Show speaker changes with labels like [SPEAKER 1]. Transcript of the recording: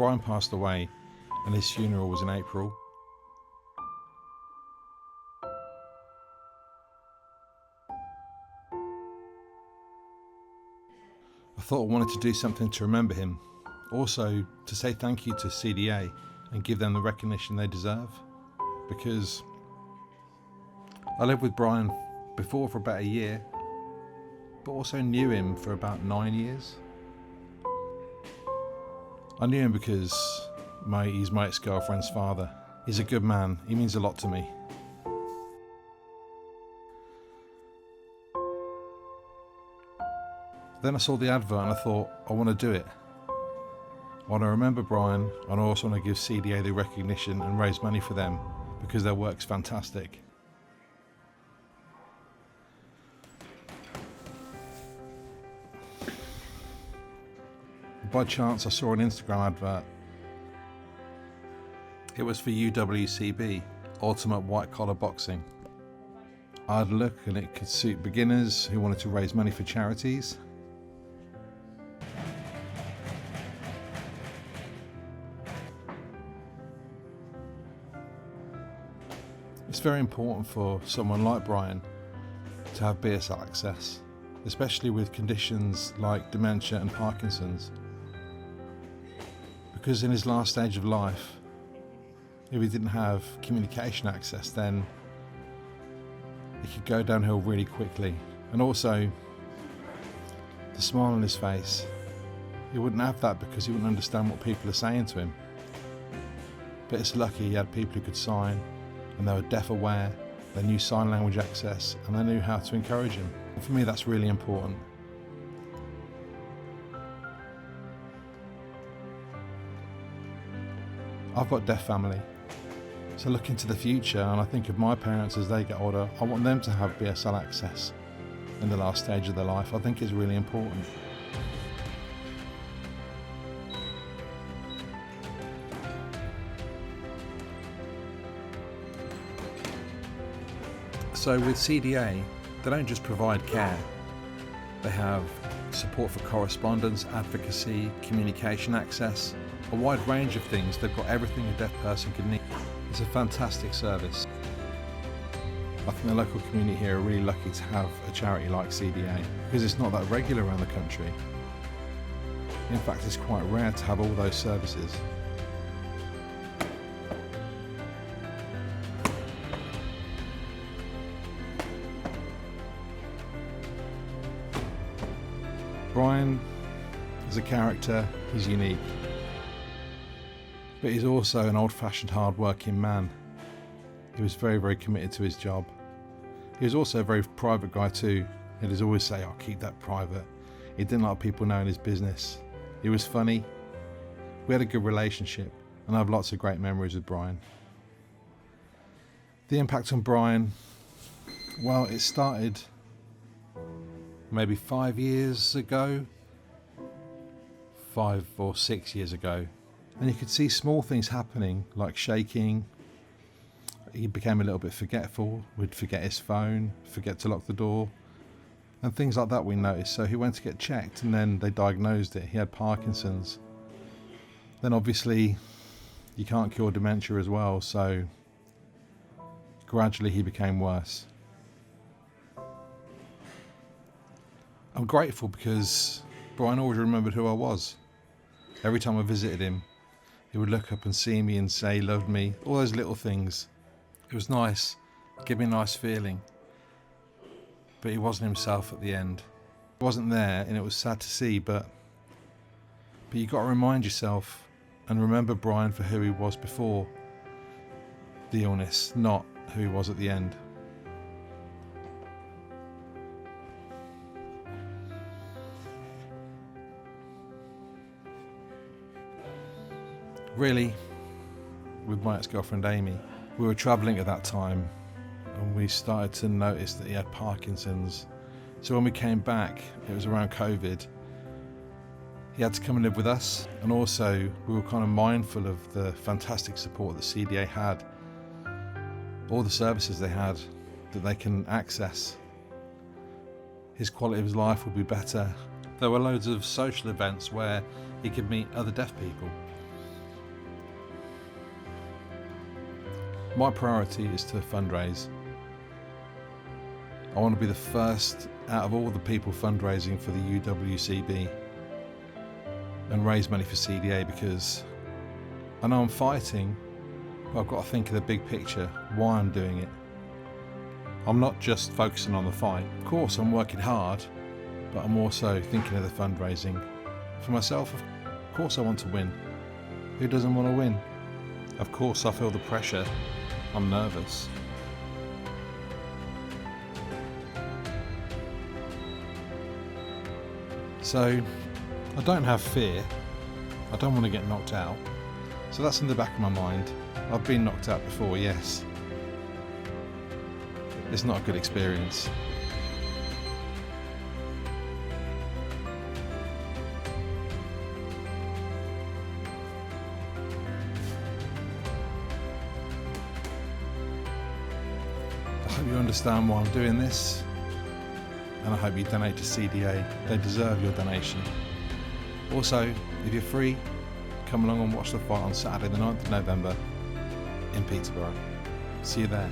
[SPEAKER 1] Brian passed away and his funeral was in April. I thought I wanted to do something to remember him, also to say thank you to CDA and give them the recognition they deserve, because I lived with Brian before for about a year, but also knew him for about 9 years. I knew him because he's my ex-girlfriend's father. He's a good man, he means a lot to me. Then I saw the advert and I thought, I want to do it. I want to remember Brian, and I also want to give CDA the recognition and raise money for them because their work's fantastic. By chance I saw an Instagram advert. It was for UWCB, Ultimate White Collar Boxing. I had a look and it could suit beginners who wanted to raise money for charities. It's very important for someone like Brian to have BSL access, especially with conditions like dementia and Parkinson's. Because in his last stage of life, if he didn't have communication access, then it could go downhill really quickly. And also, the smile on his face, he wouldn't have that because he wouldn't understand what people are saying to him. But it's lucky he had people who could sign, and they were deaf aware, they knew sign language access, and they knew how to encourage him. And for me, that's really important. I've got deaf family, so look into the future and I think of my parents as they get older. I want them to have BSL access in the last stage of their life. I think it's really important. So with CDA, they don't just provide care, they have support for correspondence, advocacy, communication access, a wide range of things. They've got everything a deaf person could need. It's a fantastic service. I think the local community here are really lucky to have a charity like CDA because it's not that regular around the country. In fact, it's quite rare to have all those services. Brian is a character, he's unique. But he's also an old-fashioned, hard-working man. He was very, very committed to his job. He was also a very private guy too. He'd always say, "I'll keep that private." He didn't like people knowing his business. He was funny. We had a good relationship, and I have lots of great memories with Brian. The impact on Brian, well, it started maybe 5 years ago, 5 or 6 years ago. And you could see small things happening, like shaking. He became a little bit forgetful, would forget his phone, forget to lock the door, and things like that we noticed. So he went to get checked and then they diagnosed it. He had Parkinson's. Then obviously you can't cure dementia as well, so gradually he became worse. I'm grateful because Brian always remembered who I was. Every time I visited him, he would look up and see me and say he loved me, all those little things. It was nice, it gave me a nice feeling. But he wasn't himself at the end. He wasn't there and it was sad to see, but you got to remind yourself and remember Brian for who he was before the illness, not who he was at the end. Really, with my ex-girlfriend Amy, we were travelling at that time and we started to notice that he had Parkinson's. So when we came back, it was around COVID, he had to come and live with us, and also we were kind of mindful of the fantastic support that CDA had, all the services they had that they can access. His quality of his life would be better. There were loads of social events where he could meet other deaf people. My priority is to fundraise. I want to be the first out of all the people fundraising for the UWCB and raise money for CDA, because I know I'm fighting, but I've got to think of the big picture, why I'm doing it. I'm not just focusing on the fight. Of course I'm working hard, but I'm also thinking of the fundraising. For myself, of course I want to win. Who doesn't want to win? Of course I feel the pressure. I'm nervous. So I don't have fear. I don't want to get knocked out. So that's in the back of my mind. I've been knocked out before, yes. It's not a good experience. I hope you understand why I'm doing this, and I hope you donate to CDA. They deserve your donation. Also, if you're free, come along and watch the fight on Saturday the 9th of November in Peterborough. See you there.